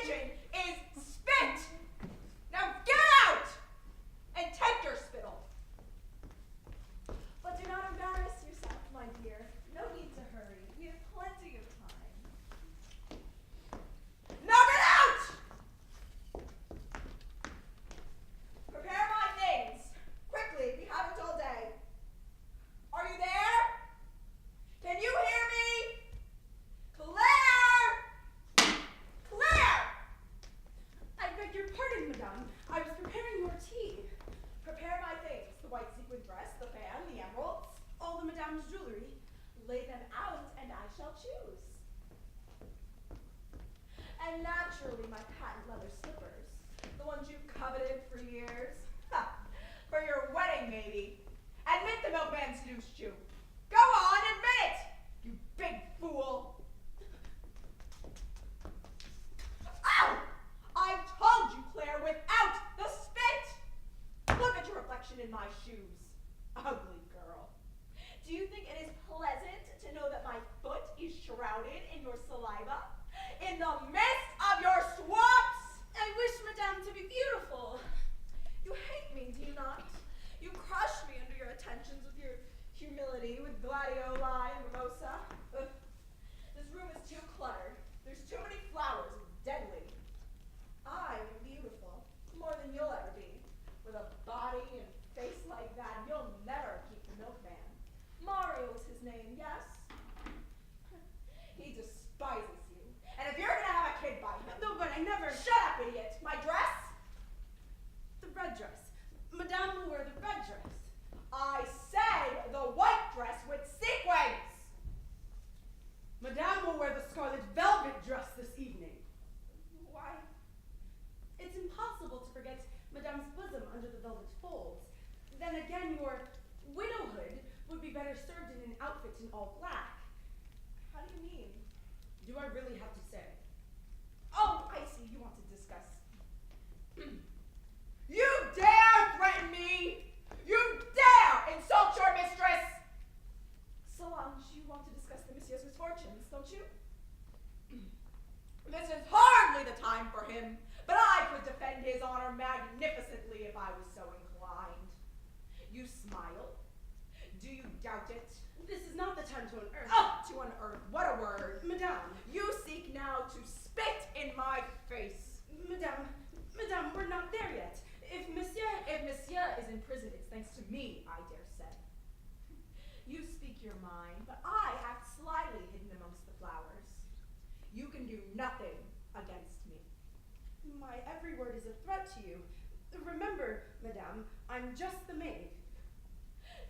pigeon is spit. Now get out and take your spittle. But do not embarrass yourself, my dear. No need to hurry. We have plenty of time. Now get out! Prepare my things. Quickly, we haven't all day. Are you there? Can you hear me? Claire! Claire! I beg your pardon, madame. I was preparing your tea. Prepare my things. The white sequin dress, the fan, the emeralds. All the madame's jewelry. Lay them out and I shall choose. And naturally my patent leather slippers. The ones you've coveted for years. Ha! For your wedding, maybe. Admit the milkman seduced you. Go on, admit it! You big fool! Ow! I've told you, Claire, without the spit! Look at your reflection in my shoes. Ugly girl. Do you think it is pleasant to know that my foot is shrouded in your saliva? In the midst of your swamps? I wish madame to be beautiful. You hate me, do you not? You crush me under your attentions with your humility, with gladioli and mimosa. Ugh. This room is too cluttered. There's too many flowers. It's deadly. I am beautiful, more than you'll ever be. With a body and face like that, you'll never keep the milkman. Mario is his name, yes? He despises you. And if you're gonna have a kid by him... No, but I never... Shut up, idiot! My dress? The red dress. Madame will wear the red dress. I said the white dress with sequins! Madame will wear the scarlet velvet dress this evening. Why? It's impossible to forget Madame's bosom under the velvet folds. Then again, your widowhood would be better served in an outfit in all black. How do you mean? Do I really have to say? Oh, I see. You want to discuss. You dare threaten me! You dare insult your mistress! Solange, you want to discuss the monsieur's misfortunes, don't you? This is hardly the time for him, but I could defend his honor magnificently if I was so inclined. You smile? Do you doubt it? This is not the time to unearth. Oh, to unearth, what a word. Madame, You seek now to spit in my face. Madame, we're not there yet. If Monsieur is in prison, it's thanks to me, I dare say. You speak your mind, but I act slyly hidden amongst the flowers. You can do nothing against me. My every word is a threat to you. Remember, Madame, I'm just the maid.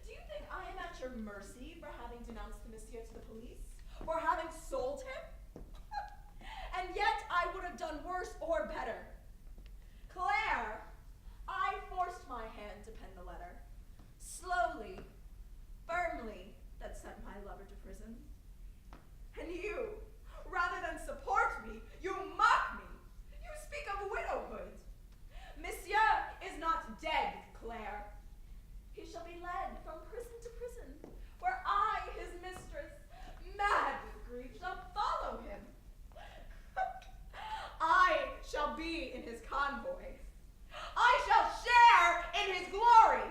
Do you think I am at your mercy for having denounced the monsieur to the police? For having sold him? And yet I would have done worse or better. Claire, I forced my hand to pen the letter. Slowly, firmly, that sent my lover to prison. And you, rather than support me, you mock me. You speak of widowhood. Monsieur is not dead, Claire. He shall be led from prison to prison, where I, his mistress, mad with grief, shall follow him. I shall be in his convoy. I shall share in his glory.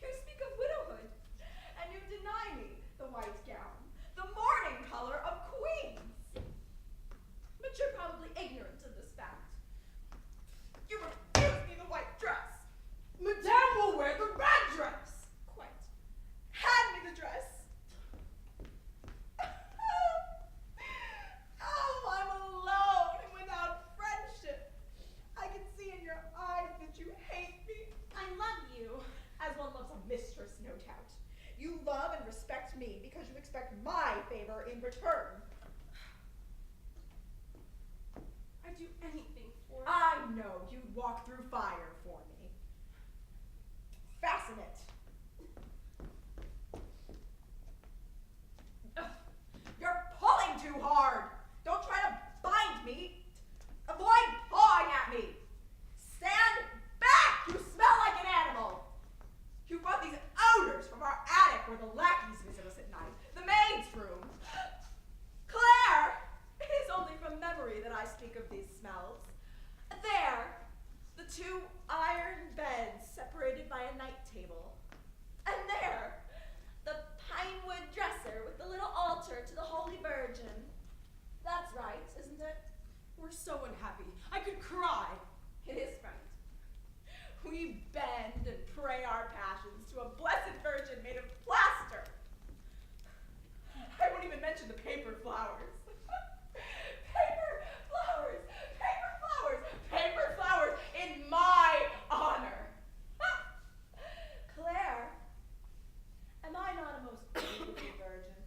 You speak of widowhood, and you deny me the white gown, the mourning color of queens. But you're probably ignorant of this fact. You refuse me the white dress. Madame will wear the red dress. Quite. Hand me the dress. Oh, I'm alone and without friendship. I can see in your eyes that you hate me. I love you. As one loves a mistress, no doubt. You love and respect me because you expect my favor in return. I'd do anything for you. I know you'd walk through fire for me. Fasten it. Ugh, you're pulling too hard. Don't try to bind me. Avoid pawing at me. Stand back. You smell like an animal. You brought these odors from our attic where the lackeys visit us at night. The maid's room. Claire, it is only from memory that I speak two iron beds separated by a night table. And there, the pine wood dresser with the little altar to the Holy Virgin. That's right, isn't it? We're so unhappy. I could cry. It is right. We bend and pray our passions to a blessed Virgin made of plaster. I won't even mention the paper flowers. Paper flowers, paper flowers, paper flowers in my honor. Claire, am I not a most beautiful virgin?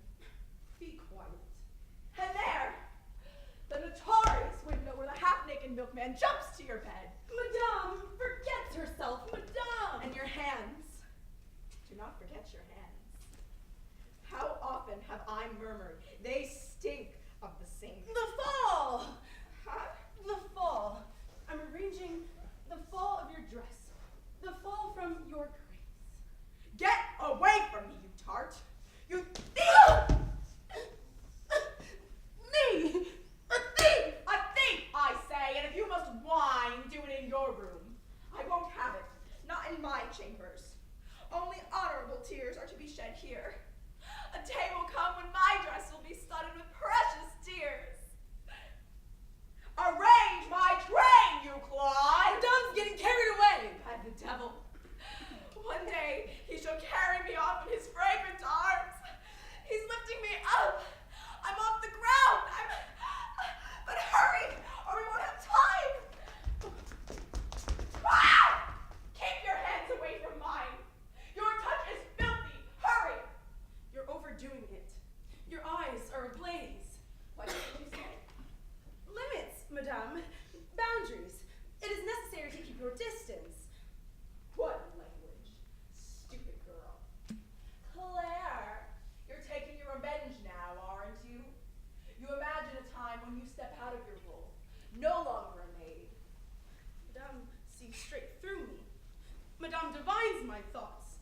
Be quiet. And there, the notorious window where the half-naked milkman jumps to your bed. Madame forgets herself, Madame! And your hands. Do not forget your hands. How often have I murmured, they stink of the same. The fall! Huh? The fall. I'm arranging the fall of your dress. The fall from your grace. Get away from me, you tart! You thief! Me! A thief! A thief, I say, and if you must whine, do it in your room. I won't have it. Not in my chambers. Only honorable tears are to be shed here. A day will come when my dress will be studded with precious tears. Arrange my train, you clod! Madame's getting carried away! By the devil. One day he shall carry me off in his fragrant arms. He's lifting me up. I'm off the ground. But hurry, or we won't have time. Ah! Keep your hands away from mine. Your touch is filthy. Hurry. You're overdoing it. Your eyes are ablaze. What did you say? Limits, Madame. Boundaries. It is necessary to keep your distance. What language? Stupid girl. Claire, you're taking your revenge now, aren't you? You imagine a time when you step out of your role, no longer a maid. Madame sees straight through me. Madame divines my thoughts.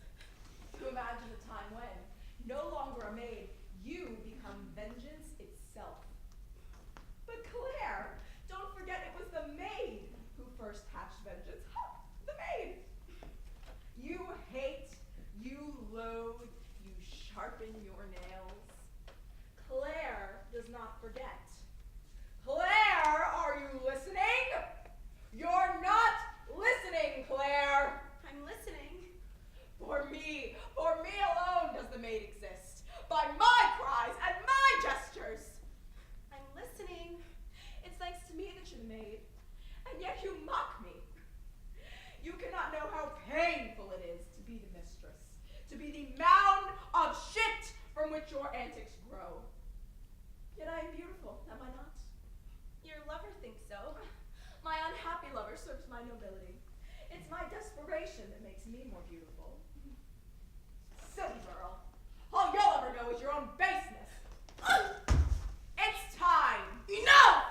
You imagine a time when, no longer a maid, you become vengeance itself. But Claire, don't forget it was the maid who first hatched vengeance. Ha! The maid! You hate, you loathe, you sharpen your nails. Claire does not forget. Claire, are you listening? You're not listening, Claire! I'm listening. For me alone does the maid exist. By my cries and my gestures. I'm listening. It's thanks to me that you're the maid. And yet you mock me. You cannot know how painful it is to be the mistress. To be the mound of shit from which your antics grow. Yet I am beautiful, am I not? Your lover thinks so. My unhappy lover serves my nobility. It's my desperation that makes me more beautiful. Silly girl. All you'll ever know is your own baseness. It's time. Enough!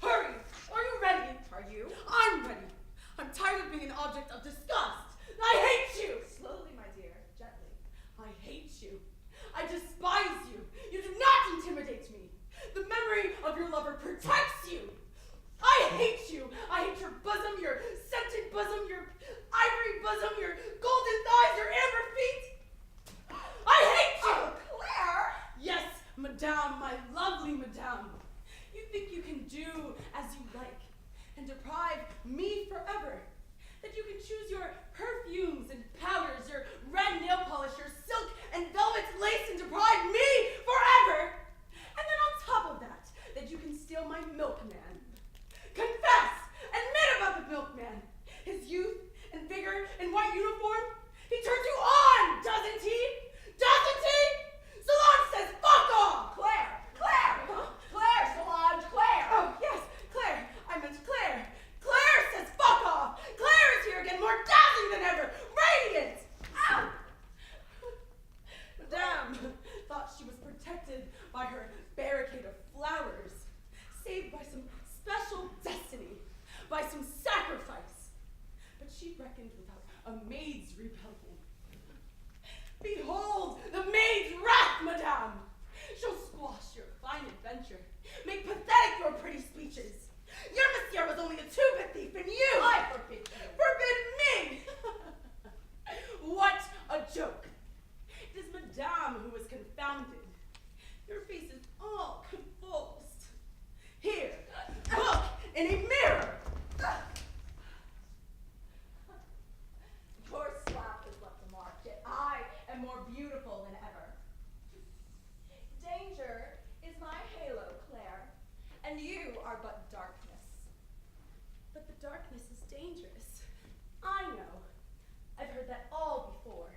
Hurry! Are you ready? Are you? I'm ready. I'm tired of being an object of disgust. I hate you! Slowly, my dear. Gently. I hate you. I despise you. You do not intimidate me. The memory of your lover protects you. I hate you. I hate your bosom, your scented bosom, your ivory bosom, your golden thighs, your amber feet. I hate you! Oh, Claire! Yes, Madame, my lovely Madame. You think you can do as you like and deprive me forever. That you can choose your perfumes and powders, your red nail polish, your silk and velvet lace and deprive me forever. And then on top of that, that you can steal my milkman. Confess! Admit about the milkman. His youth and vigor and white uniform. He turns you on, doesn't he? Doesn't he? Solange says fuck off! Claire! Claire! Claire, Solange, Claire! Oh, yes, Claire. I meant Claire. Claire says fuck off! Claire is here again, more dazzling than ever, radiant! Ow! Madame thought she was protected by her barricade of flowers, saved by some special destiny, by some sacrifice. But she reckoned without a maid's rebellion. Behold the maid's wrath, Madame! She'll squash your fine adventure, make pathetic your pretty speeches. Your monsieur was only a two-bit thief, and you— I and you are but darkness. But the darkness is dangerous. I know. I've heard that all before.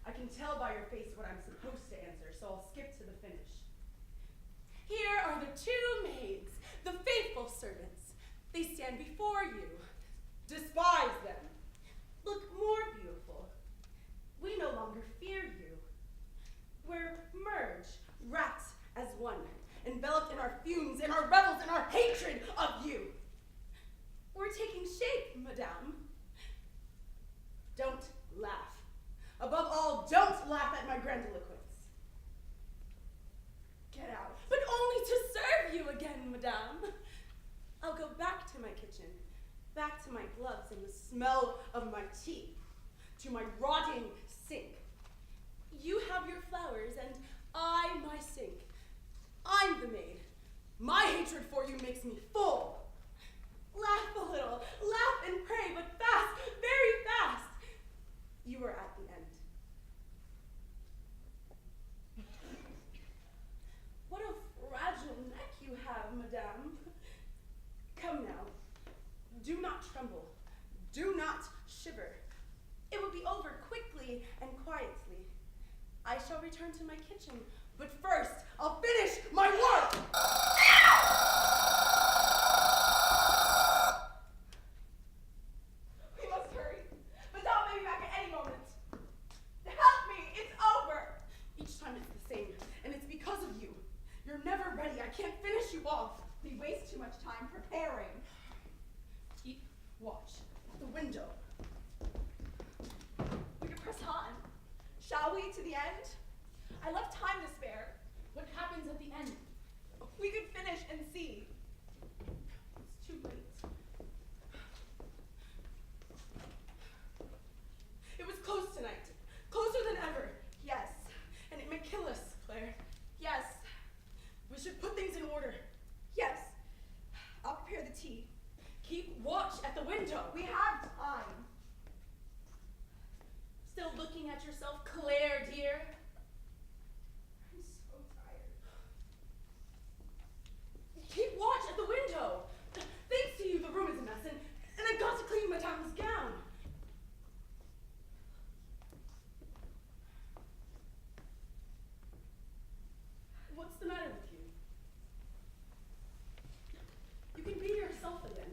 I can tell by your face what I'm supposed to answer, so I'll skip to the finish. Here are the two maids, the faithful servants. They stand before you. Despise them. Look more beautiful. We no longer fear you. We're merged, wrapped as one, enveloped in our fumes, in our revels, in our hatred of you. We're taking shape, madame. Don't laugh. Above all, don't laugh at my grandiloquence. Get out. But only to serve you again, madame. I'll go back to my kitchen, back to my gloves and the smell of my tea, to my rotting sink. You have your flowers and I my sink. I'm the maid. My hatred for you makes me full. Laugh a little, laugh and pray, but fast, very fast. You are at the end. What a fragile neck you have, madame. Come now. Do not tremble. Do not shiver. It will be over quickly and quietly. I shall return to my kitchen, but first I'll finish my work! We must hurry. Madame may be back at any moment. Help me! It's over! Each time it's the same, and it's because of you. You're never ready. I can't finish you off. We waste too much time preparing. Keep watch at the window. We can press on. Shall we, to the end? I left time to spare. What happens at the end? We could finish and see. It's too late. It was close tonight. Closer than ever. Yes. And it may kill us, Claire. Yes. We should put things in order. Yes. I'll prepare the tea. Keep watch at the window. We have time. Still looking at yourself, Claire, dear? I'm so tired. Keep watch at the window. Thanks to you, the room is a mess, and I've got to clean Madame's gown. What's the matter with you? You can be yourself again.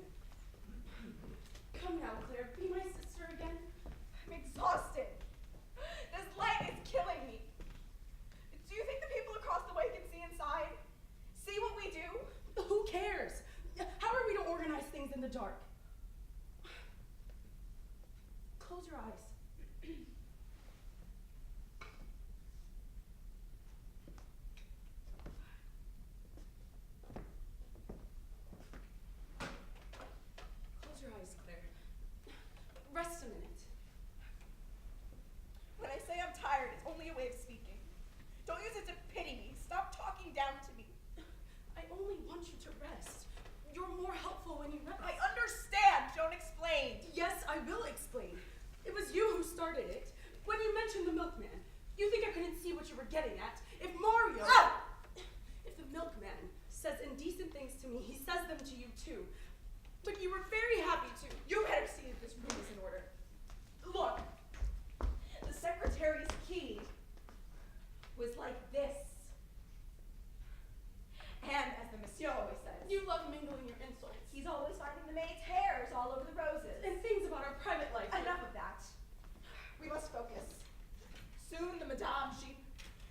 Come now, Claire, be my sister again. I'm exhausted. This light is killing me. Do you think the people across the way can see inside? See what we do? Who cares? How are we to organize things in the dark? Close your eyes. Close your eyes, Claire. Rest a minute. When I say I'm tired, it's only a way of speaking. Don't use it to pity me. Stop talking down to me. I only want you to rest. You're more helpful when you rest. I understand. Don't explain. Yes, I will explain. It was you who started it. When you mentioned the milkman, you think I couldn't see what you were getting at? If Mario... Ah! If the milkman says indecent things to me, he says them to you too. But you were very happy to. You better see if this room is in order. Look. The secretary's key was like this. And as the monsieur always says, You love mingling your insults. he's always finding the maid's hairs all over the roses. And things about our private life. Enough of that. We must focus. Soon the madame,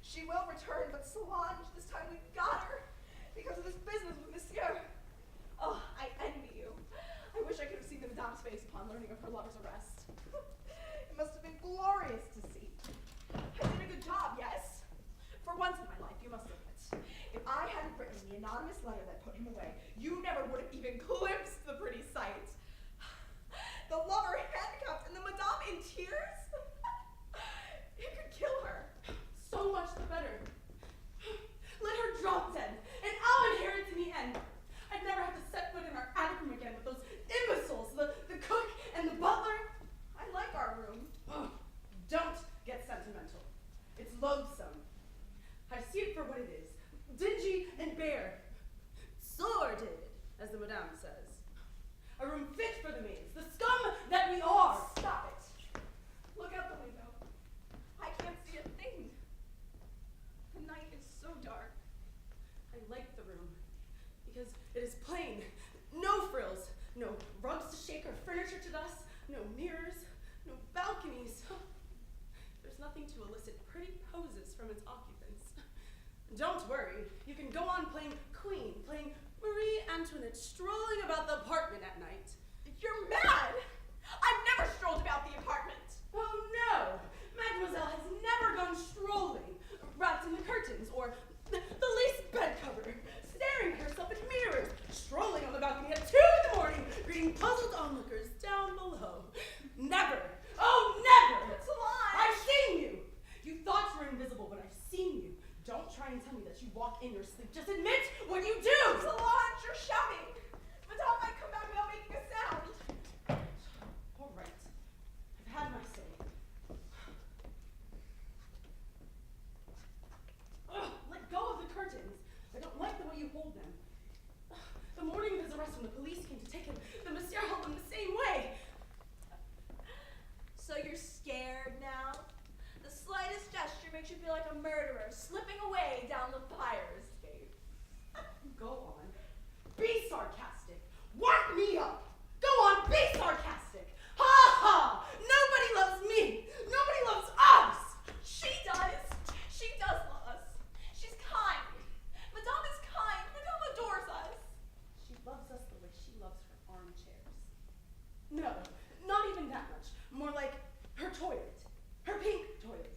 she will return, but Solange, this time we've got her. Because of this business with monsieur. Oh, I envy you. I wish I could have seen the madame's face upon learning of her lover's arrest. It must have been glorious to see. I did a good job, yes? For once in my life, you must admit. If I hadn't written the anonymous letter that put him away, you never would have even glimpsed the pretty sight. The lover handcuffed and the madame in tears? It could kill her. So much the better. Let her drop dead, and I'll inherit in the end. I'd never have to set foot in our attic room again with those imbeciles, the cook and the butler. I like our room. Ugh, don't get sentimental. It's loathsome. I see it for what it is. Dingy and bare. So because it is plain. No frills, no rugs to shake or furniture to dust, no mirrors, no balconies. There's nothing to elicit pretty poses from its occupants. Don't worry, you can go on playing Queen, playing Marie Antoinette, strolling about the apartment at night. You're mad! I've never strolled about the apartment! Oh no! Mademoiselle has never gone strolling, wrapped in the curtains, or the lace bed cover, staring at herself in mirrors, strolling on the balcony at 2 a.m, greeting puzzled onlookers down below. Never! Oh, never! It's a lie! I've seen you! You thought you were invisible, but I've seen you. Don't try and tell me that you walk in your sleep. Just admit what you do! Solange, you're shouting! Madame might come back without making a sound! All right. I've had my say. Ugh, let go of the curtains. I don't like the way you hold them. The morning of his arrest when the police came to take him, the monsieur held them the same way. So you're scared now? The slightest gesture makes you feel like a murderer slipping away down the fire escape. Go on. Be sarcastic. Work me up. Go on, be sarcastic. Ha ha! Nobody loves me. Nobody loves us. She does. She does love us. She's kind. Madame is kind. Madame adores us. She loves us the way she loves her armchairs. No, not even that much. More like her toilet. Her pink toilet.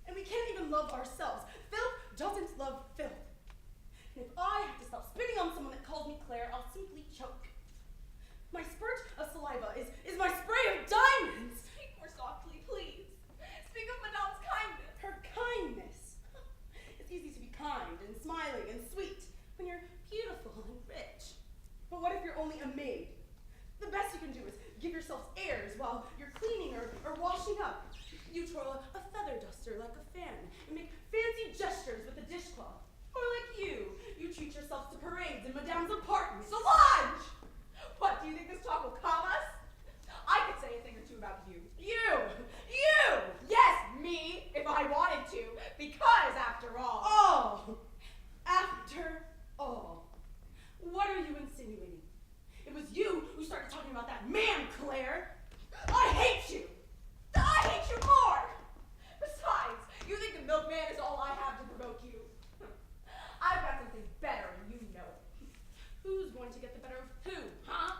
And we can't even love ourselves. Filth doesn't love filth. And if I have to stop spitting on someone that calls me Claire, I'll simply choke. My spurt of saliva is my spray of diamonds. Speak more softly, please. Speak of Madame's kindness. Her kindness. It's easy to be kind and smiling and sweet when you're beautiful and rich. But what if you're only a maid? The best you can do is give yourselves airs while you're cleaning or washing up. You twirl a feather duster like a fan and make fancy gestures with a dishcloth. Or like you treat yourselves to parades in Madame's apartment. Solange! What, do you think this talk will calm us? I could say a thing or two about you. You! Yes, me, if I wanted to, because after all. After all. What are you insinuating? It was you who started talking about that man, Claire. I hate you. I hate you more! Besides, you think the milkman is all I have to provoke you. I've got something better and you know it. Who's going to get the better of who, huh?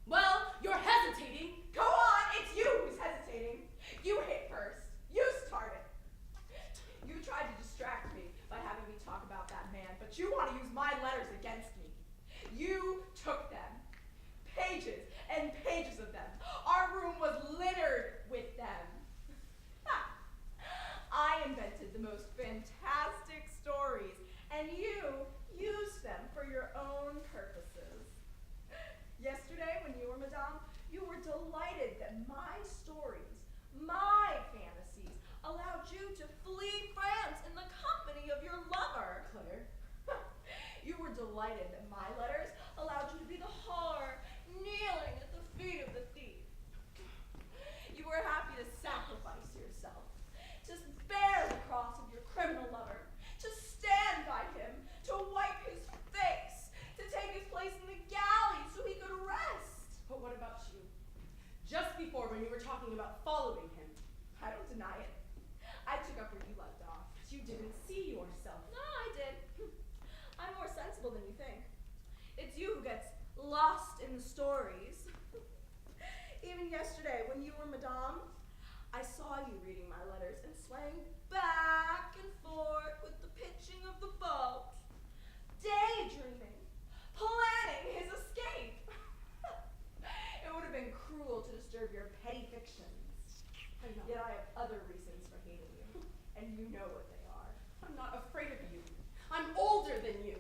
Well, you're hesitating. Go on, it's you who's hesitating. You hit first. You started. You tried to distract me by having me talk about that man, but you want to use my letters against me. You took them. Pages and pages of them. Our room was littered with them. I invented the most fantastic stories, and you used them for your own purposes. Yesterday, when you were Madame, you were delighted that my stories, my fantasies, allowed you to flee France in the company of your lover. Claire. You were delighted that my letters allowed you to be the whore kneeling at the feet of the thief. You were happy to sacrifice yourself, to bear the cross of your criminal lover, to stand by him, to wipe his face, to take his place in the galley so he could rest. But what about you? Just before, when you were talking about following him. I don't deny it. I took up where you left off. But you didn't see yourself. No, I did. I'm more sensible than you think. It's you who gets lost in the stories. Even yesterday, when you were Madame, I saw you reading my letters and swaying back and forth with the pitching of the boat, daydreaming, planning his escape. It would have been cruel to disturb your petty fictions. I know. Yet I have other reasons for hating you, and you know what they are. I'm not afraid of you. I'm older than you.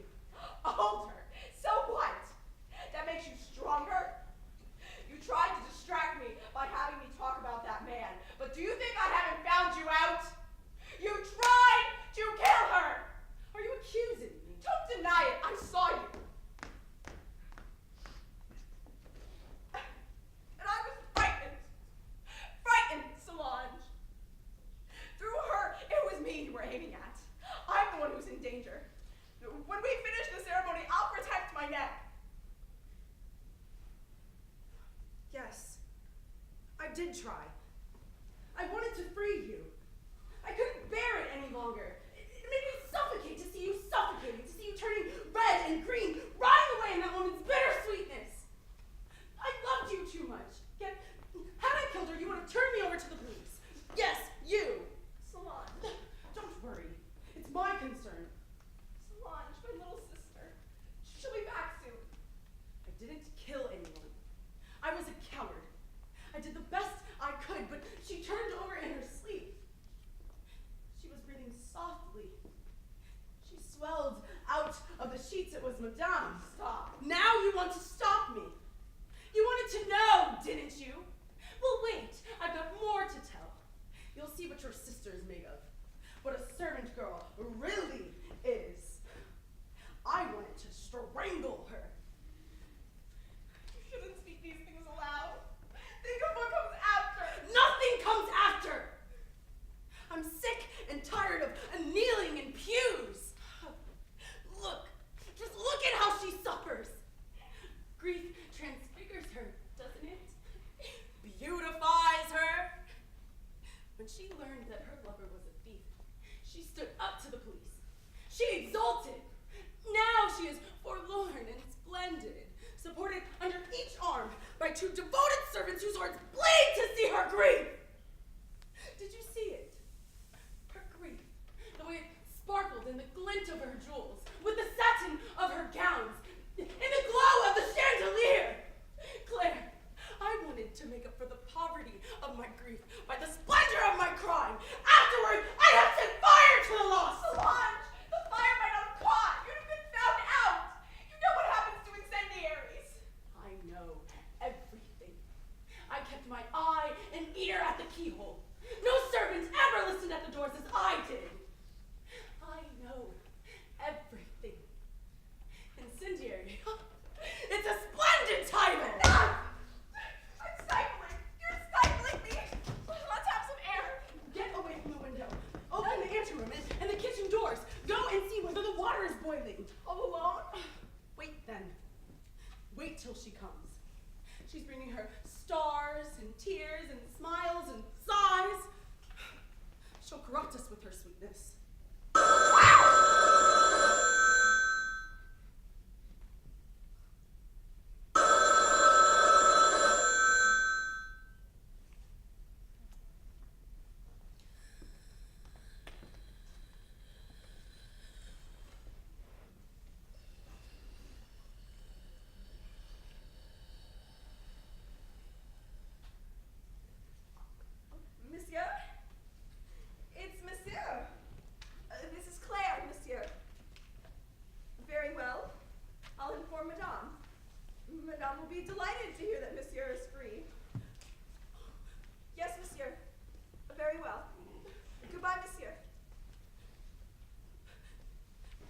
Older? So what? That makes you stronger? You tried to distract me by having me talk about that man, but do you think I haven't found you out? You tried to kill her! Are you accusing me? Don't deny it, I saw you. And I was frightened. Frightened, Solange. Through her, it was me you were did try. I wanted to free you. I couldn't bear it any longer. It made me suffocate to see you suffocating, to see you turning red and green, rotting away in that woman's bittersweetness. I loved you too much. Yet, had I killed her, you would have turned me over to the police. Yes, you. Solange. Don't worry. It's my concern. Solange, my little sister. She'll be back soon. I didn't kill anyone. I was a coward. I did the best I could, but she turned over in her sleep. She was breathing softly. She swelled out of the sheets. It was Madame. Stop. Now you want to stop me. You wanted to know, didn't you? Well, wait. I've got more to tell. You'll see what your sister's made of. What a servant girl really is. I wanted to strangle her. You shouldn't speak these things aloud. Think of what comes after. Nothing comes after. I'm sick and tired of kneeling in pews. Look, just look at how she suffers. Grief transfigures her, doesn't it? Beautifies her. When she learned that her lover was a thief, she stood up to the police. She exulted. Now she is forlorn and splendid, supported under each arm by two devoted servants whose hearts bleed to see her grief. Did you see it? Her grief, the way it sparkled in the glint of her jewels, with the satin of her gowns, in the glow of the chandelier. Claire, I wanted to make up for the poverty of my grief by the splendor of my crime. Afterward, I have set fire to the loss. Solange, the fire might not have caught. You'd have been found out. You know what happens to incendiaries. I know everything. I kept my eye and ear at the keyhole. No servant ever listened at the doors as I did. I know everything. Incendiary. It's a splendid title. Enough! I'm stifling. You're stifling me. Let's have some air. Get away from the window. Open the anteroom and the kitchen doors. Go and see whether the water is boiling. All alone? Wait then. Wait till she comes. She's bringing her stars and tears and smiles and sighs. She'll corrupt us with her sweetness. Monsieur? It's Monsieur. This is Claire, Monsieur. Very well. I'll inform Madame. Madame will be delighted to hear that Monsieur is free. Yes, Monsieur. Very well. Goodbye, Monsieur.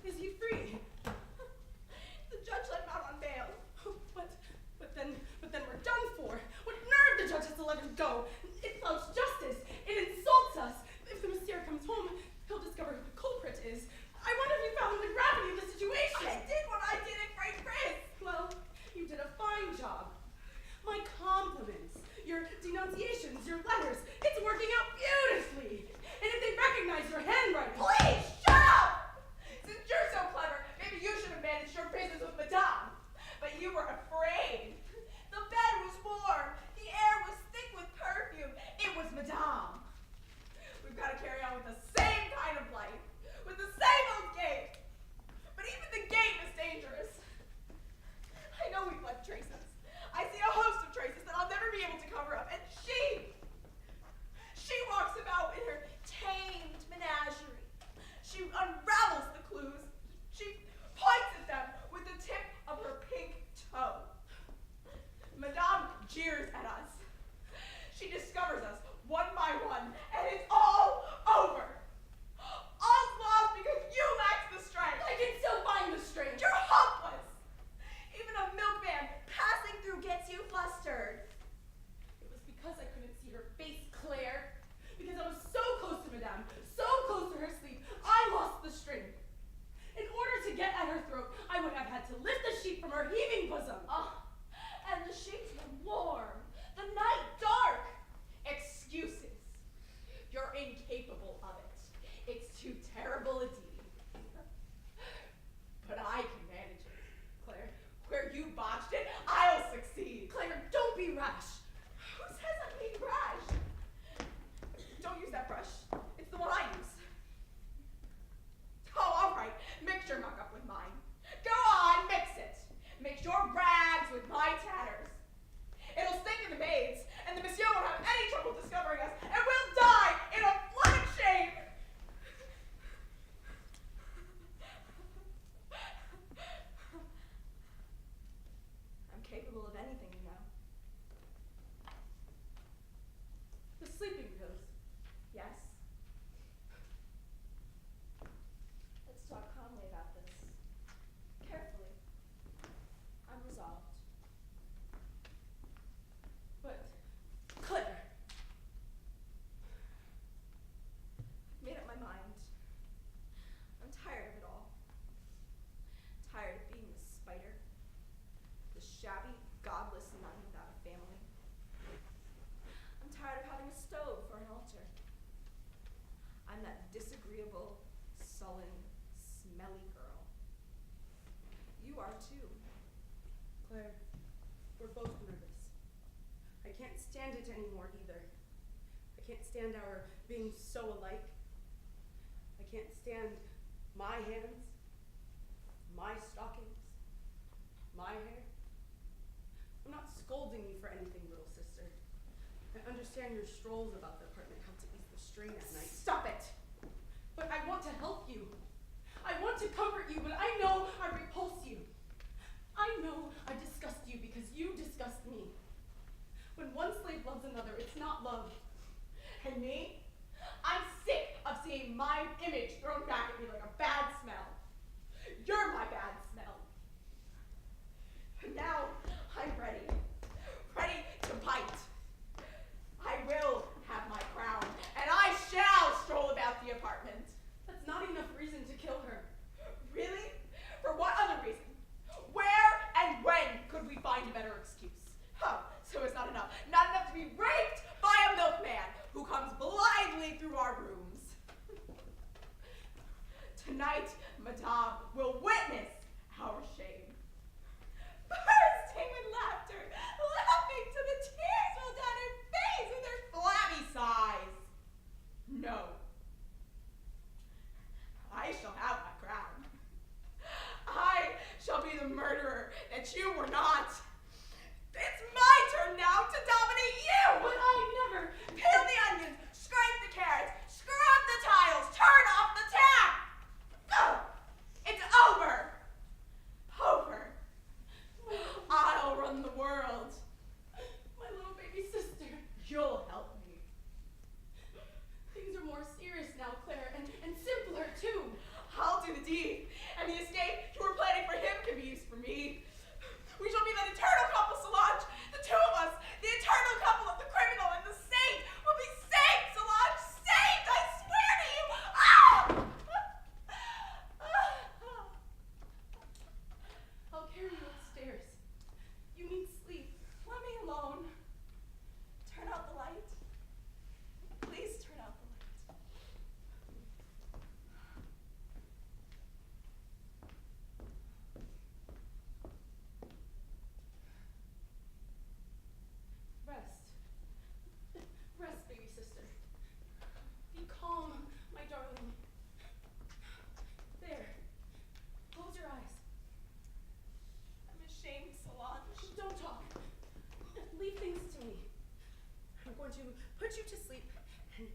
Is he free? The judge let him out on bail. But then we're done for. What nerve the judge has to let him go? It flouts justice. It insults us. If the monsieur comes home, he'll discover who the culprit is. I wonder if you found the gravity of the situation. I did what I did at Great Risk. Well, you did a fine job. My compliments. Your denunciations, your letters. It's working out beautifully. And if they recognize your handwriting. Please, shut up! Since you're so clever, maybe you should have managed your business with Madame. But you were afraid. The bed was warm. The air was thick with perfume. It was Madame. We've got to carry on with the same kind of life, with the same old game. But even the game is dangerous. I know we've left traces. I see a host of traces that I'll never be able to cover up. And she walks about in her tamed menagerie. She unravels the clues. She points at them with the tip of her pink toe. Madame jeers at us. She discovers us one by one, and it's all over. All's lost because you lack the strength. I can still find the strength. You're hopeless. Even a milkman passing through gets you flustered. It was because I couldn't see her face, Claire. Because I was so close to Madame, so close to her sleep, I lost the strength. In order to get at her throat, I would have had to lift the sheet from her heaving bosom. Oh, and the sheets were warm, the night dark. shabby, godless nun without a family. I'm tired of having a stove for an altar. I'm that disagreeable, sullen, smelly girl. You are too. Claire, we're both nervous. I can't stand it anymore either. I can't stand our being so alike. I can't stand my hands, my stockings, my hair. I'm not scolding you for anything, little sister. I understand your strolls about the apartment help to ease the strain at night. Stop it! But I want to help you. I want to comfort you, but I know I repulse you. I know I disgust you because you disgust me. When one slave loves another, it's not love. And me? I'm sick of seeing my image thrown back at me like a bad smell. You're my bad smell. Now I'm ready. Ready to bite. I will have my crown, and I shall stroll about the apartment. That's not enough reason to kill her. Really? For what other reason? Where and when could we find a better excuse? Oh, so it's not enough. Not enough to be raped by a milkman who comes blindly through our rooms. Tonight, Madame will witness our shame. Bursting with laughter, laughing till the tears roll down her face with her flabby sighs. No. I shall have my crown. I shall be the murderer that you were not. It's my turn now to dominate you! But I never. Peel the onions, scrape the carrots, scrub the tiles, turn off the tap! Ugh. It's over! Over. I'll run the world. My little baby sister. You'll help me. Things are more serious now, Claire, and simpler too. I'll do the deed, and the estate you were planning for him can be used for me. We shall be that eternal couple, Solange. The two of us, the eternal couple of the criminal and the saint, will be saved, Solange. Saved, I swear to you. Ah! I'll carry you upstairs. You need sleep. Let me alone. Turn out the light. Please turn out the light. Rest. Rest, baby sister. Be calm, my darling. There. Close your eyes. I'm ashamed, Solange. Don't talk. Leave things to me. I'm going to put you to sleep, and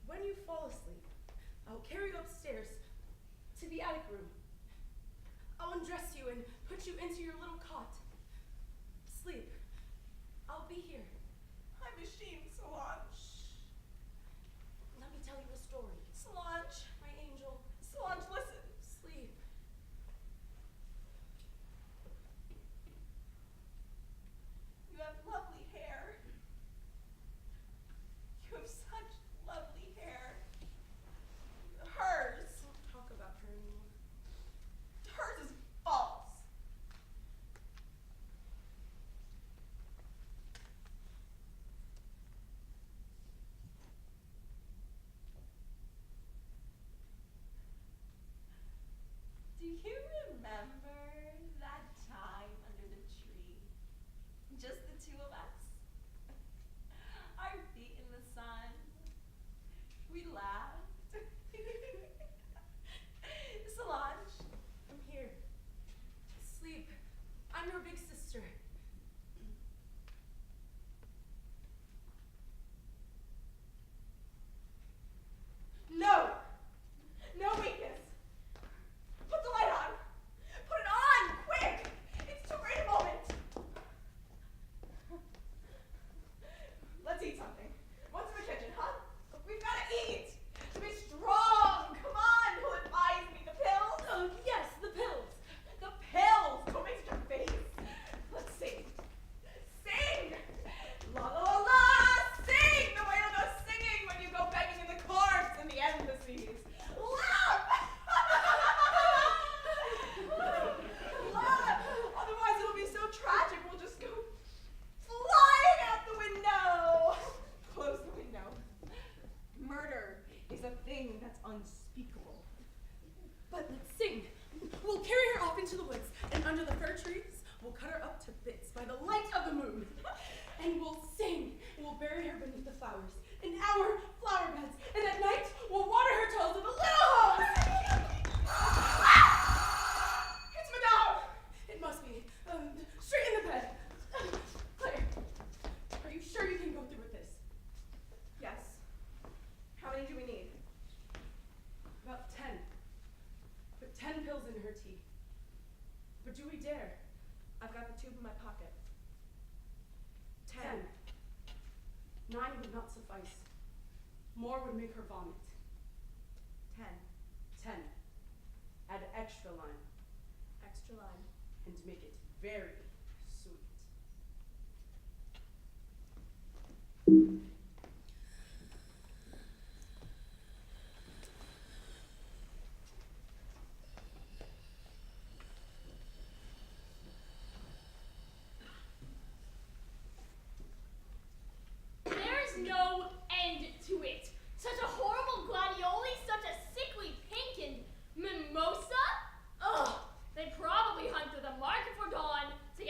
when you fall asleep, I'll carry you upstairs to the attic room. I'll undress you and put you into your little cot. Sleep. I'll be here. I'm ashamed, Solange. Let me tell you a story. Solange. My angel. Solange, listen. Sleep. You have lovely hair. You have such lovely hair. Hers. Don't talk about her anymore. Hers is false. Do you remember that time under the tree? Just the two of us? Our feet in the sun. We laughed. Solange. I'm here. Sleep. I'm your big sister. No! No weakness! Put the light on! Put it on! Quick! It's too great a moment! Let's eat something. What's in the kitchen, huh? We've got to eat! To be strong! Come on! Who'll advise me? The pills? Yes, the pills. The pills! Don't make such a face! Let's trees, we'll cut her up to bits by the light of the moon. And we'll sing, and we'll bury her beneath the flowers in our flower beds. And at night, we'll water her toes with a little hose. It's Madame! It must be. Straight in the bed. Claire, are you sure you can go through with this? Yes. How many do we need? About 10. Put 10 pills in her tea. But do we dare? I've got the tube in my pocket. 10. 9 would not suffice. More would make her vomit. 10. 10. Add extra lime. Extra line. And make it very sweet. There's no end to it. Such a horrible gladioli, such a sickly pink and mimosa. Ugh, they probably hunt through the market for dawn to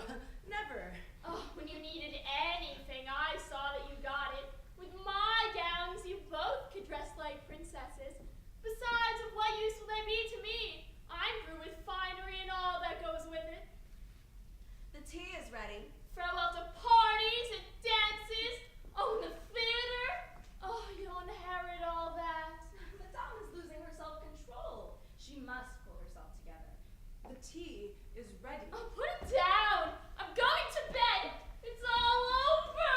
no, never. Oh, when you needed anything, I saw that you got it. With my gowns, you both could dress like princesses. Besides, of what use will they be to me? I'm through with finery and all that goes with it. The tea is ready. Farewell to parties and dances. Oh, and the theater. Oh, you'll inherit all that. Madame is losing her self-control. She must pull herself together. The tea is ready. Oh, put it down. I'm going to bed. It's all over.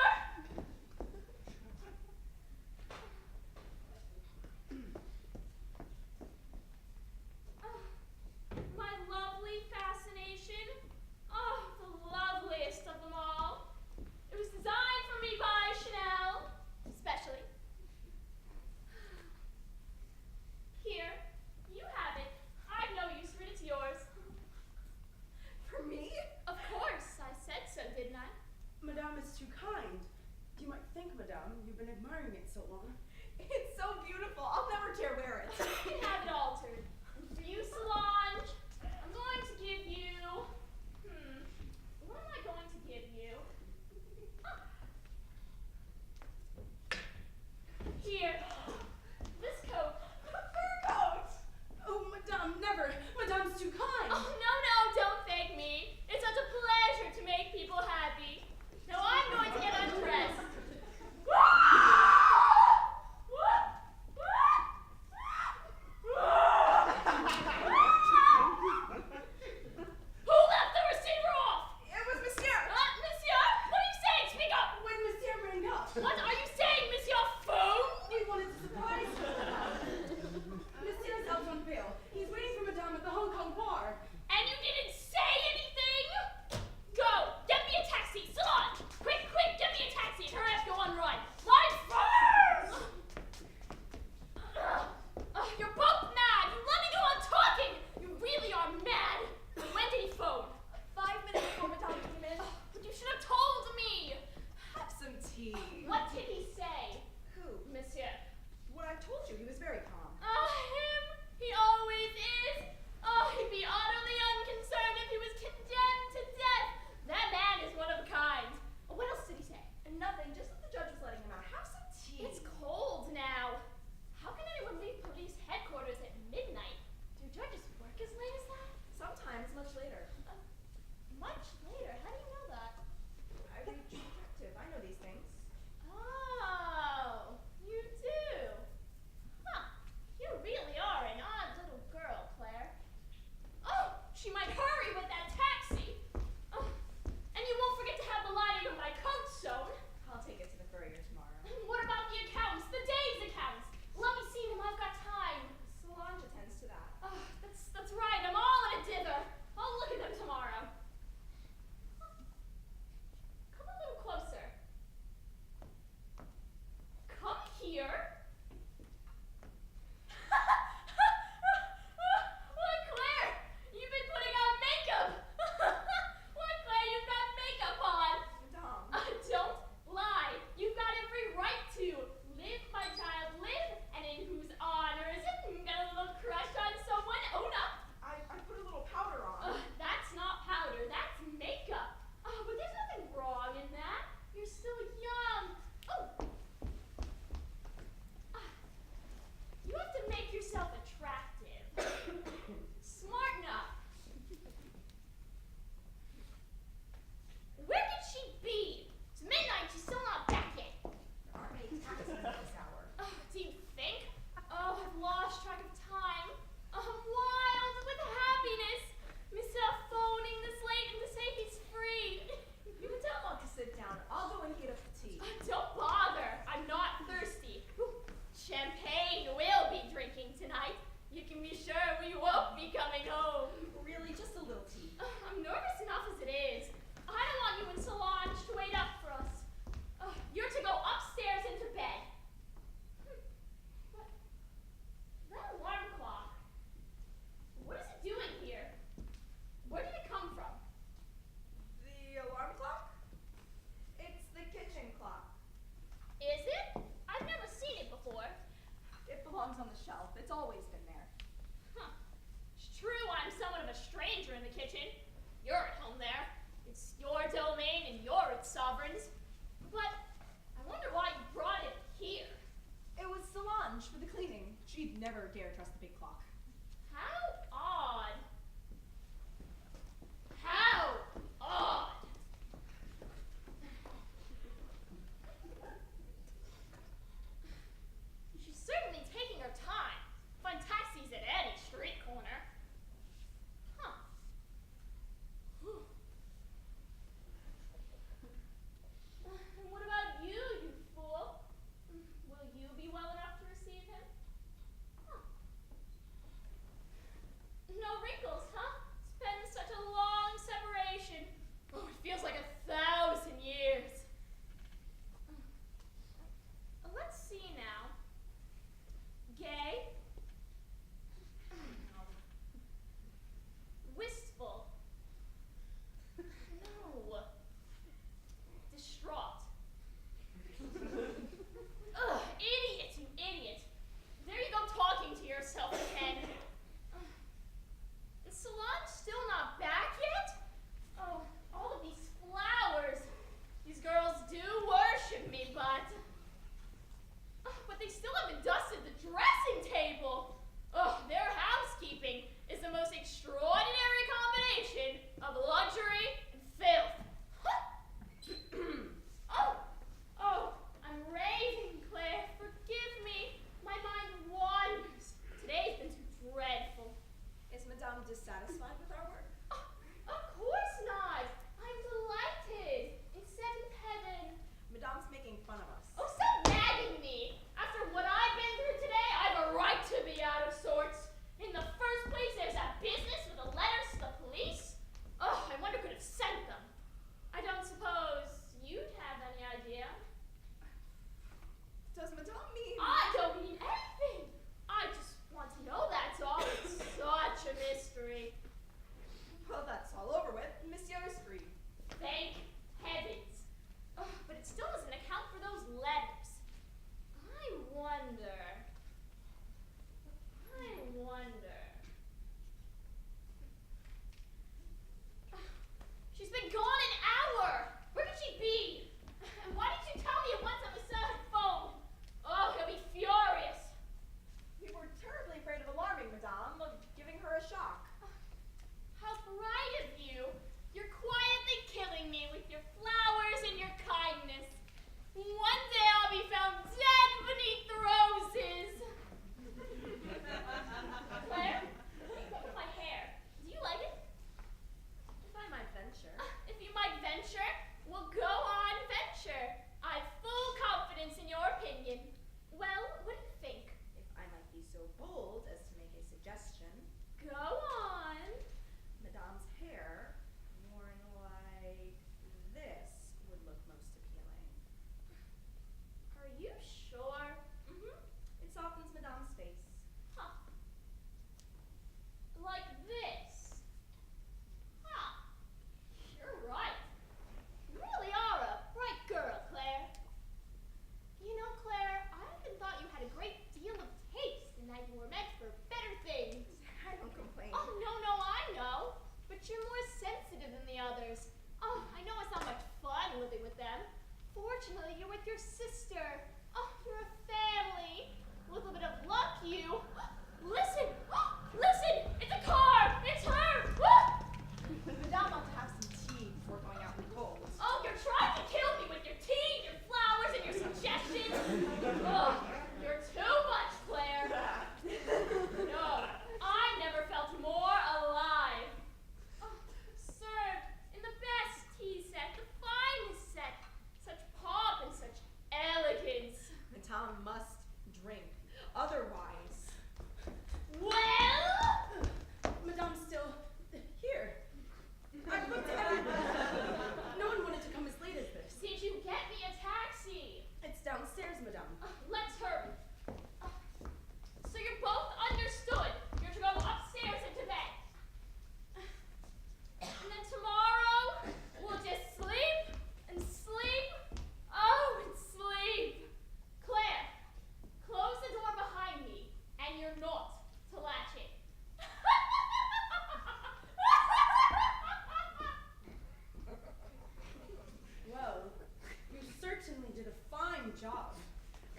Oh, my lovely fascination. Oh, the loveliest of them all. It was designed for me by Chanel, especially. Here, you have it. I've no use for it. It's yours. For me? Of course, I said so, didn't I? Madame is too kind. You might think, Madame, you've been admiring it so long. It's so beautiful. I'll never dare wear it. You can have it altered. And for you, Solange, I'm going to give you. What am I going to give you? Here, this coat. Fur coat! Oh, Madame, never. Madame's too kind. Oh, no, don't thank me. It's such a pleasure to make people happy. Now I'm going to get undressed.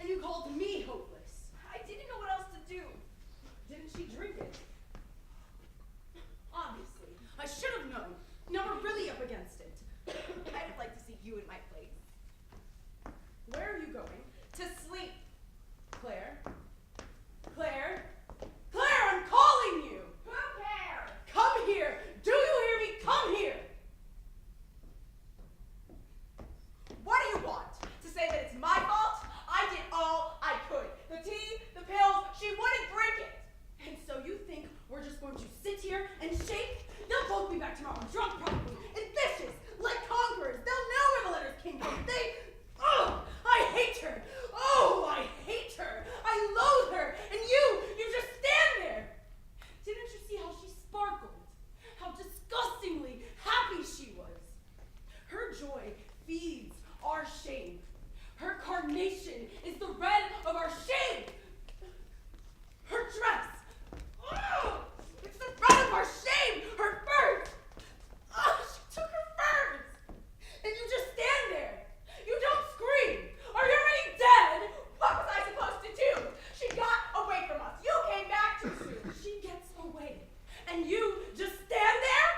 and you called me hopeless. I didn't know what else to do. Didn't she drink it? Obviously. I should have known. Now we're really up against it. I'd like to see you in my place. Where are you going? To sleep. Claire? Claire? Claire, I'm calling you! Who cares? Come here! Do you hear me? Come here! What do you want? To say that it's my fault? I did all I could. The tea, the pills, she wouldn't drink it. And so you think we're just going to sit here and shake? They'll both be back tomorrow, drunk probably, and vicious, like conquerors. They'll know where the letters came from. I hate her. Oh, I hate her. I loathe her. And you just stand there. Didn't you see how she sparkled? How disgustingly happy she was. Her joy feeds our shame. Her carnation is the red of our shame. Her dress. Oh, it's the red of our shame. Her furs. Oh, she took her furs. And you just stand there. You don't scream. Are you already dead? What was I supposed to do? She got away from us. You came back too soon. She gets away. And you just stand there?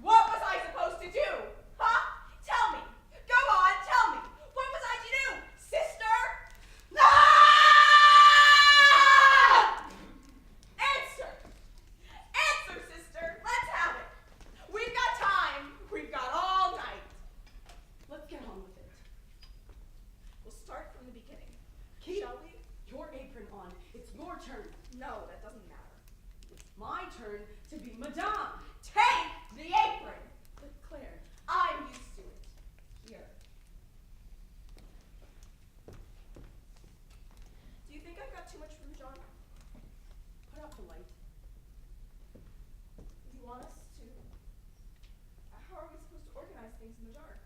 What was I supposed to do? Huh? Tell me. Go on, tell me. What was I to do? Sister? Ah! Answer. Answer, sister. Let's have it. We've got time. We've got all night. Let's get on with it. We'll start from the beginning. Keep Shall we? your apron on. It's your turn. No, that doesn't matter. It's my turn to be Madame. Take the apron. But Claire, I'm used to it. Here. Do you think I've got too much rouge on? put out the light. You want us to? How are we supposed to organize things in the dark?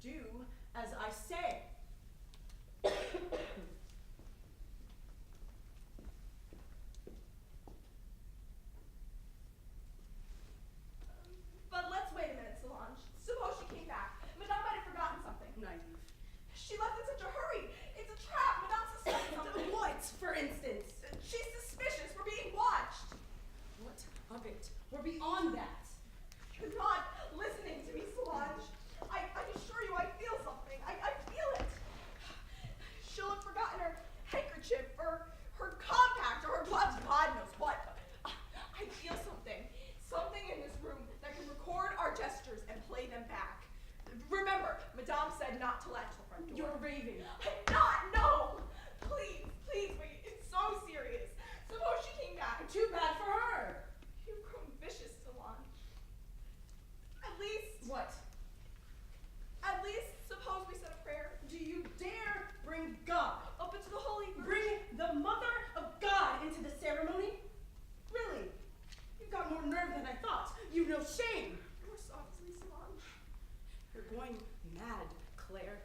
Do as I say. But let's wait a minute, Solange. Suppose she came back. Madame might have forgotten something. Naive. She left in such a hurry. It's a trap. Madame suspects something. What, for instance? She's suspicious. We're being watched. What of it? We're beyond that. You're not listening to me, Solange. I assure you I feel something. I feel it. She'll have forgotten her handkerchief or her compact or her gloves. God knows what. I feel something. Something in this room that can record our gestures and play them back. Remember, Madame said not to latch the front door. You're raving. I'm not, no! Please, please wait. It's so serious. Suppose she came back. Too bad for her. You've grown vicious, Solange. At least, What? at least, suppose we said a prayer. Do you dare bring God? Up into the Holy Virgin. Bring the Mother of God into the ceremony? Really? You've got more nerve than I thought. You've no shame. More softly, Solange. You're going mad, Claire.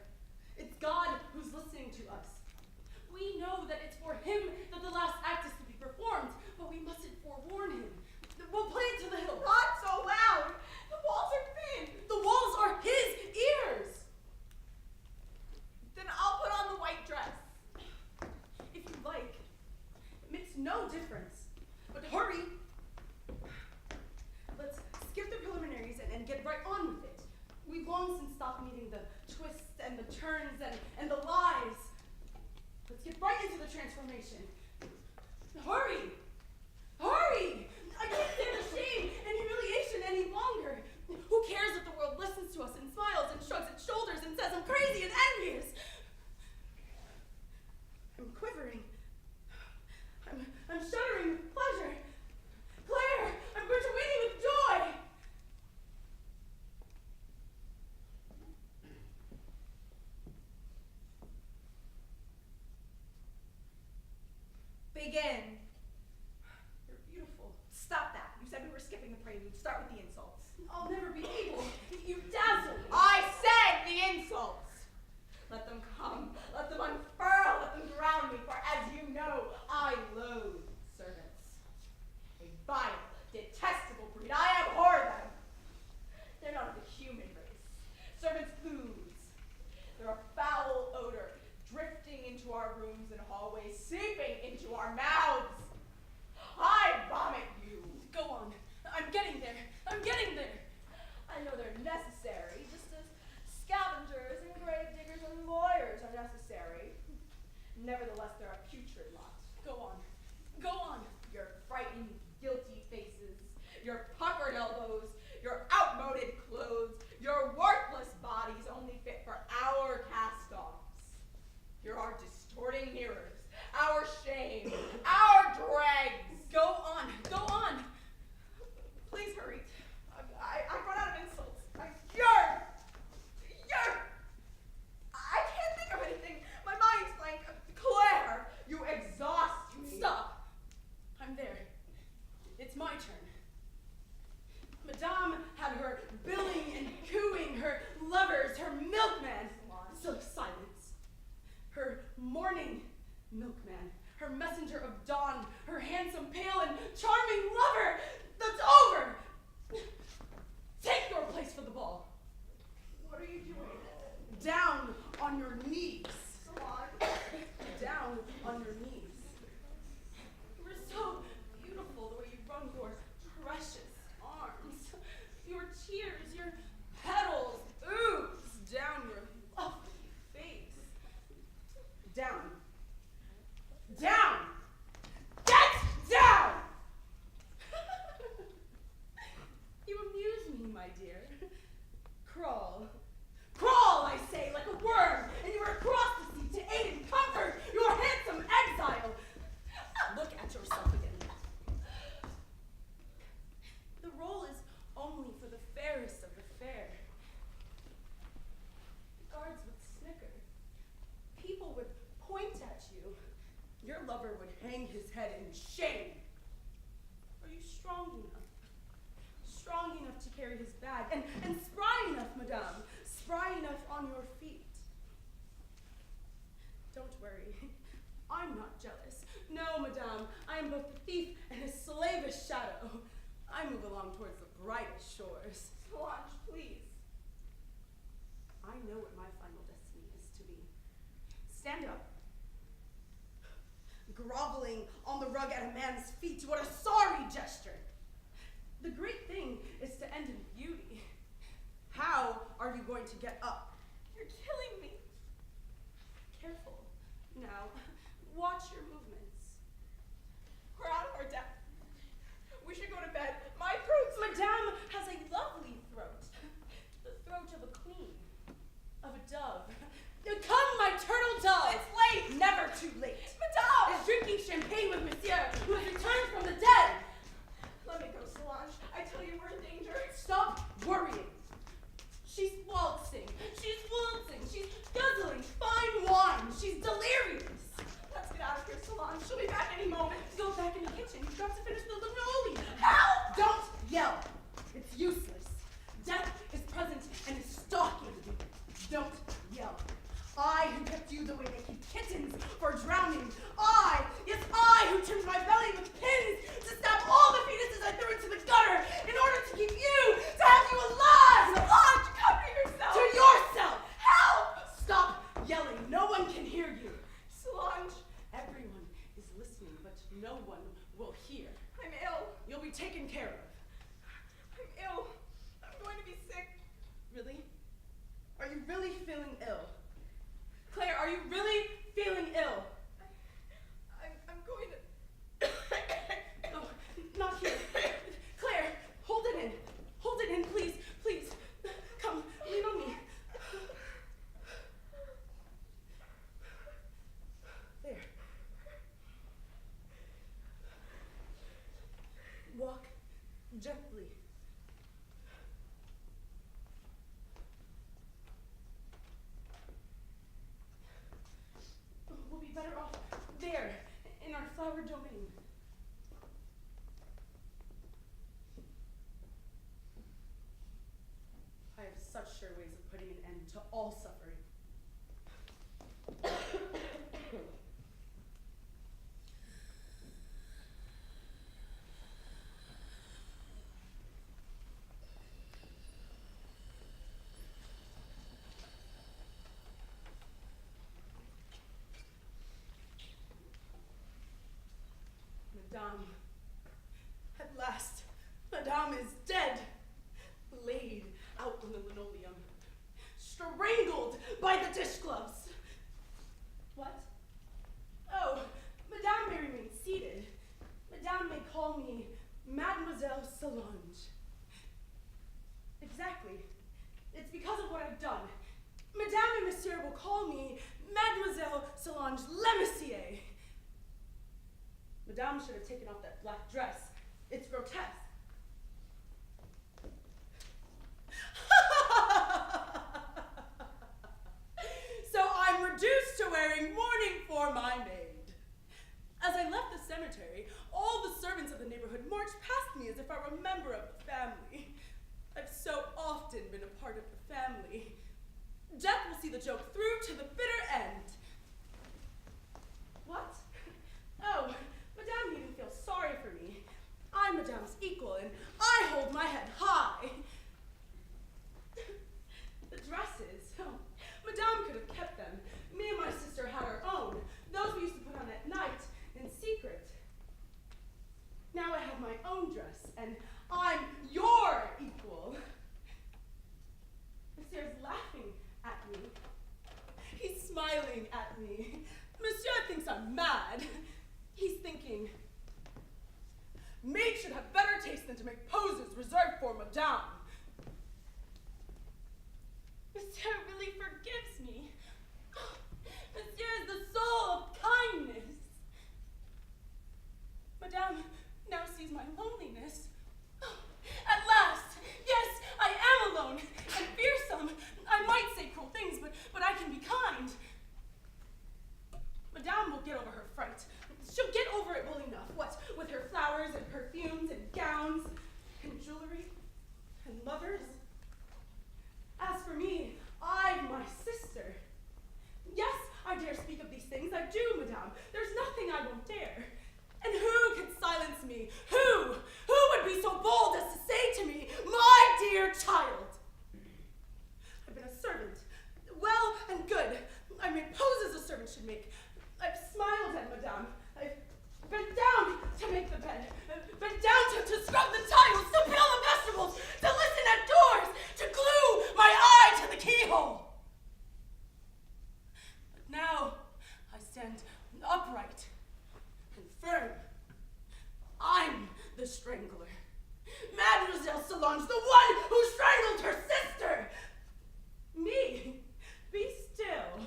It's God who's listening to us. We know that it's for him that the last act is to be performed, but we mustn't forewarn him. We'll play it to the hill. Not so loud. The walls are thin. The walls are his ears. Then I'll put on the white dress. If you like. It makes no difference. But hurry. Let's skip the preliminaries and get right on with it. We've long since stopped needing the twists and the turns and the lies. Let's get right into the transformation. Hurry! Hurry! I can't stand the shame and humiliation any longer. Who cares if the world listens to us and smiles and shrugs its shoulders and says I'm crazy and envious? I'm quivering. I'm shuddering with pleasure. Claire, I'm graduating with joy. Begin. You're beautiful. Stop that. You said we were skipping the prelude. Start with the insults. I'll never be able. You dazzle me. I said the insults. Let them come. Let them unfurl. Let them drown me. For as you know, I loathe servants. A vile, detestable breed. I abhor them. They're not of the human race. Servants ooze. They're a foul odor drifting into our rooms and halls. on your knees. Solange. Down on your knees. You were so beautiful the way you wrung your precious arms. Your tears, your petals ooze down your lovely face. Down. Down! Get down! You amuse me, my dear. Crawl. Crawl, I say, like a worm, and you are across the sea to aid and comfort your handsome exile. Look at yourself again. The role is only for the fairest of the fair. Guards would snicker. People would point at you. Your lover would hang his head in shame. Are you strong enough? Strong enough to carry his bag, and spry enough, madame, spry enough on your feet. Don't worry, I'm not jealous. No, madame, I am both a thief and a slavish shadow. I move along towards the brightest shores. Solange, please. I know what my final destiny is to be. Stand up. Groveling on the rug at a man's feet, what a sorry gesture. The great thing is to end in beauty. How are you going to get up? You're killing me. Careful. Now, watch your movements. We're out of our depth. We should go to bed. My throat's... Madame has a lovely throat. The throat of a queen. Of a dove. Come, my turtle dove! It's late! Never too late. Madame! Is drinking champagne with Monsieur, who has returned from the dead. Let me go, Solange. I tell you we're in danger. Stop worrying. She's waltzing. She's waltzing. She's guzzling fine wine. She's delirious. Let's get out of here, Solange. She'll be back any moment. Go back in the kitchen. You've got to finish the linoleum. Help! Don't yell. It's useless. Death is present and is stalking you. Don't yell. I who kept you the way they keep kittens for drowning. Yes, I who trimmed my belly with pins to stab all the fetuses I threw into the gutter in order to keep you, to have you alive. Solange, come to yourself! To yourself. Help! Stop yelling. No one can hear you. Solange, Everyone is listening, but no one will hear. I'm ill. You'll be taken care of. I'm ill. I'm going to be sick. Really? Are you really feeling ill? Claire, are you really feeling ill? I'm going to... No, not here. Claire, hold it in. Hold it in, please. Please. Come, lean on me. There. Walk gently. We'll be better off there, in our flower domain. I have such sure ways of putting an end to all suffering. Madame, at last, Madame is dead, laid out on the linoleum, strangled by the dish gloves. What? Oh, Madame may remain seated. Madame may call me Mademoiselle Solange. Exactly. It's because of what I've done. Madame and Monsieur will call me Mademoiselle Solange Lemessier. Madame should have taken off that black dress. It's grotesque. So I'm reduced to wearing mourning for my maid. As I left the cemetery, all the servants of the neighborhood marched past me as if I were a member of the family. I've so often been a part of the family. Death will see the joke through to the bitter end. What? Oh, Madame needn't feel sorry for me. I'm Madame's equal, and I hold my head high. The dresses, oh, Madame could have kept them. me. He's smiling at me. Monsieur thinks I'm mad. He's thinking, maids should have better taste than to make poses reserved for Madame. Monsieur really forgives me. Monsieur is the soul of kindness. Madame now sees my loneliness. At last, yes, I am alone and fearsome. I might say cruel things, but I can be kind. Madame will get over her fright. She'll get over it well enough. What, with her flowers and perfumes and gowns and jewelry and lovers? As for me, I'm my sister. Yes, I dare speak of these things. I do, Madame. There's nothing I won't dare. And who can silence me? Who? Who would be so bold as to say to me, my dear child? I've been a servant. Well and good. I made poses a servant should make. I've smiled at Madame. I've bent down to make the bed. Bent down to scrub the tiles, to peel the vegetables, to listen at doors, to glue my eye to the keyhole. But now I stand upright and firm. I'm the strangler. Mademoiselle Solange, the one who strangled her sister. Me? Be still.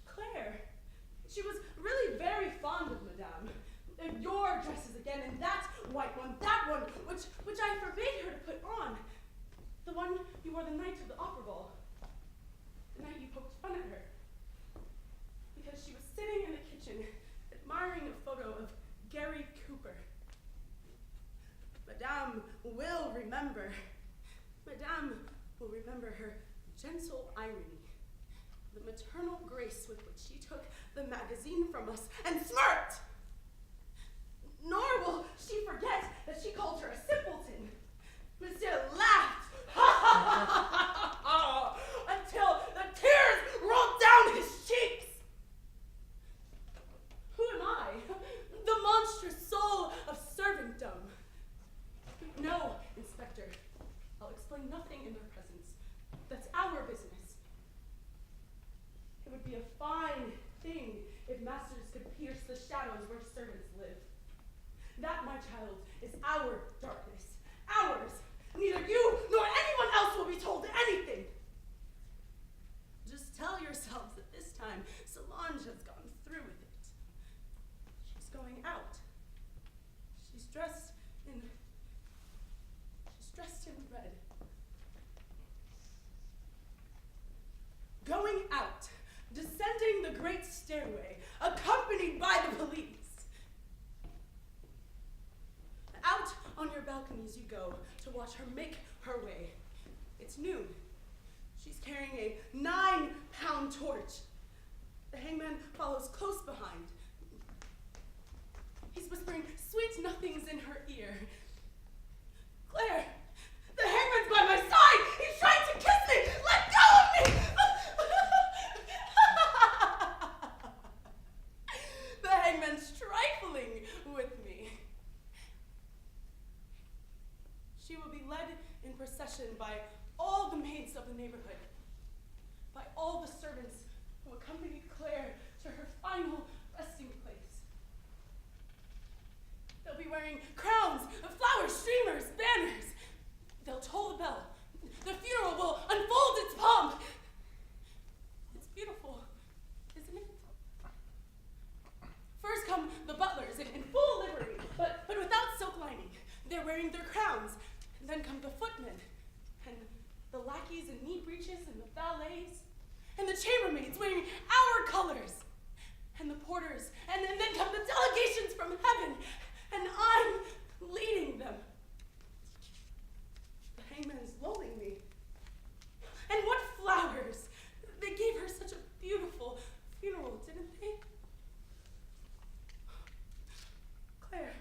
Claire, she was really very fond of Madame. Your dresses again, and that white one, which I forbade her to put on. The one you wore the night of the opera ball. The night you poked fun at her. Because she was sitting in the kitchen, admiring a photo of Gary Cooper. Madame will remember. Madame will remember her gentle irony, the maternal grace with which she took the magazine from us and smirked. Nor will she forget that she called her a simpleton. Monsieur laughed until the tears rolled down his cheeks. Who am I? The monstrous soul of servantdom. No, Inspector. I'll explain nothing in their presence. That's our business. It would be a fine thing if masters could pierce the shadows where servants live. That, my child, is our darkness. Ours. Neither you nor anyone else will be told anything. Just tell yourselves that this time Solange has gone through with it. She's going out. She's dressed in red. Going out, descending the great stairway, accompanied by the police. Out on your balconies you go to watch her make her way. It's noon. She's carrying a 9-pound torch. The hangman follows close behind. He's whispering sweet nothings in her ear. Claire, the hangman's by my side! He's trying to kiss me! Let go of me! The hangman's trifling with me. She will be led in procession by all the maids of the neighborhood, by all the servants who accompanied Claire to her final resting place. They'll be wearing crowns, flowers, streamers, banners. They'll toll the bell. The funeral will unfold its pomp. It's beautiful, isn't it? First come the butlers in full livery, but without silk lining. They're wearing their crowns. And then come the footmen, and the lackeys in knee breeches, and the valets, and the chambermaids wearing our colors, and the porters, and then come the delegations from heaven, and I'm leading them. The hangman's lulling me. And what flowers! They gave her such a beautiful funeral, didn't they? Claire.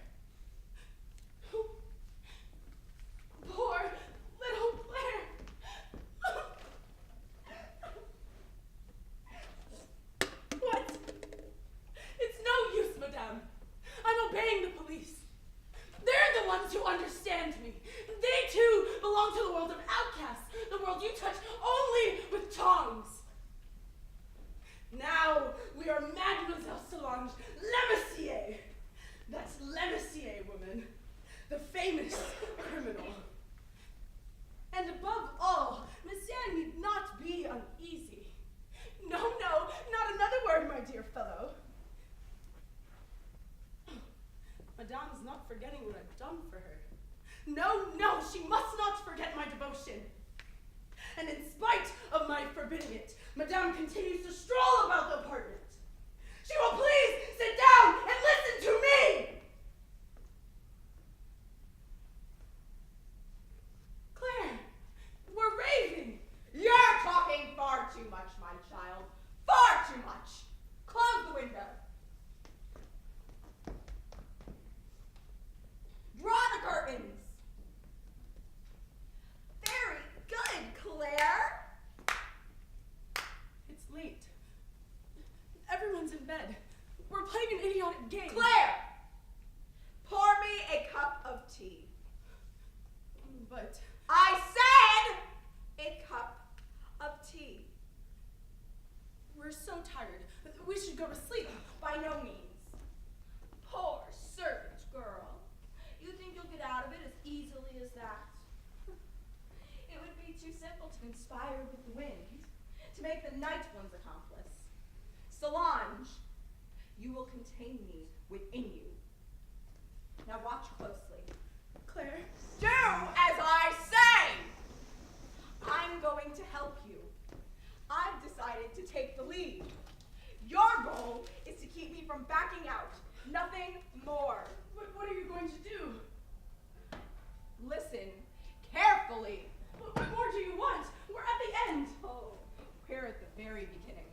Poor little Claire. What? It's forbidding it, Madame continues to stroll about the apartment. She will please sit down and listen to me! Claire, we're raving. You're talking far too much, my child. Far too much. Close the window. Draw the curtains. Very good, Claire. It's late. Everyone's in bed. We're playing an idiotic game. Claire, pour me a cup of tea. But I said a cup of tea. we're so tired. We should go to sleep. By no means. Poor servant girl. You think you'll get out of it as easily as that? It would be too simple to conspire with the wind, to make the night one's accomplice. Solange, you will contain me within you. Now watch closely. Claire, Do as I say! I'm going to help you. I've decided to take the lead. Your role is to keep me from backing out. Nothing more. what are you going to do? Listen carefully. What more do you want? We're at the end. Oh, we're at the very beginning.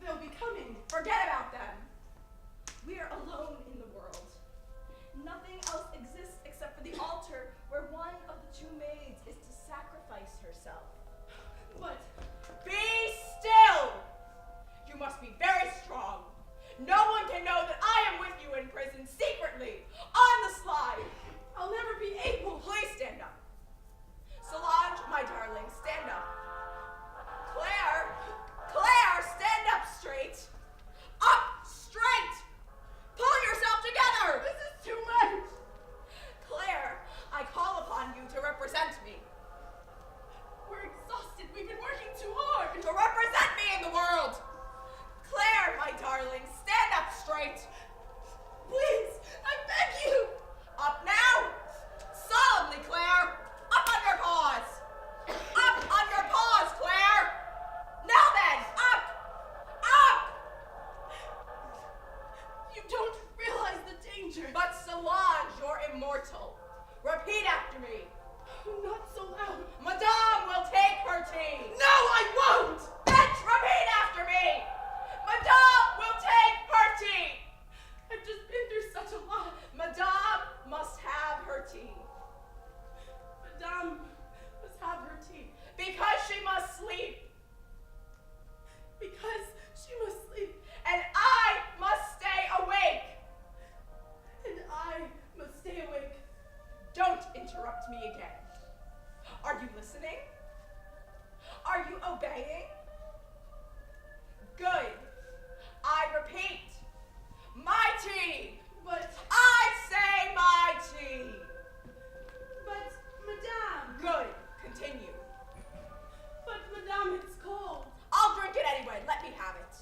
They'll be coming. Forget about them. We're alone in the world. Nothing else exists except for the altar where one of the two maids is to sacrifice herself. But Be still! You must be very strong. No one can know that I am with you in prison secretly, on the sly. I'll never be able. Please stand up. Solange, my darling, stand up. Claire, stand up straight. Up straight! Pull yourself together! This is too much. Claire, I call upon you to represent me. We're exhausted. We've been working too hard. To represent me in the world. Claire, my darling, stand up straight. Please, I beg you. Up now! Solemnly, Claire! Up on your paws! Up on your paws, Claire! Now then, up! Up! You don't realize the danger. But Solange, you're immortal. Repeat after me. Not so loud. Madame will take her tea. No, I won't. Bitch, repeat after me. Madame will take her tea. I've just been through such a lot. Madame must have her tea. Madame must have her tea. Because she must sleep. Because she must sleep. And I must stay awake. And I must stay awake. Don't interrupt me again. Are you listening? Are you obeying? Good. I repeat, my tea. But, I say my tea. but, Madame. Good. Continue. But, Madame, it's cold. I'll drink it anyway. Let me have it.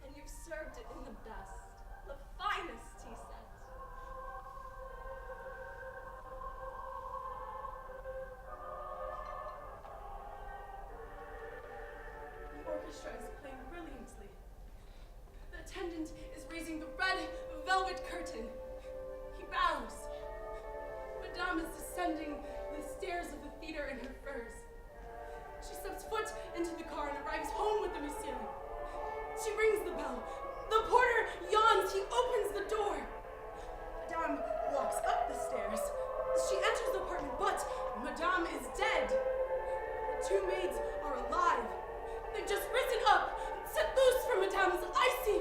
And you've served it in the best, the finest tea set. The orchestra is playing brilliantly. The attendant is raising the red velvet curtain. He bows. Madame is descending the stairs of the theater in her furs. She steps foot into the car and arrives home with the monsieur. She rings the bell. The porter yawns. He opens the door. Madame walks up the stairs. She enters the apartment, but Madame is dead. The two maids are alive. They've just risen up, set loose from Madame's icy,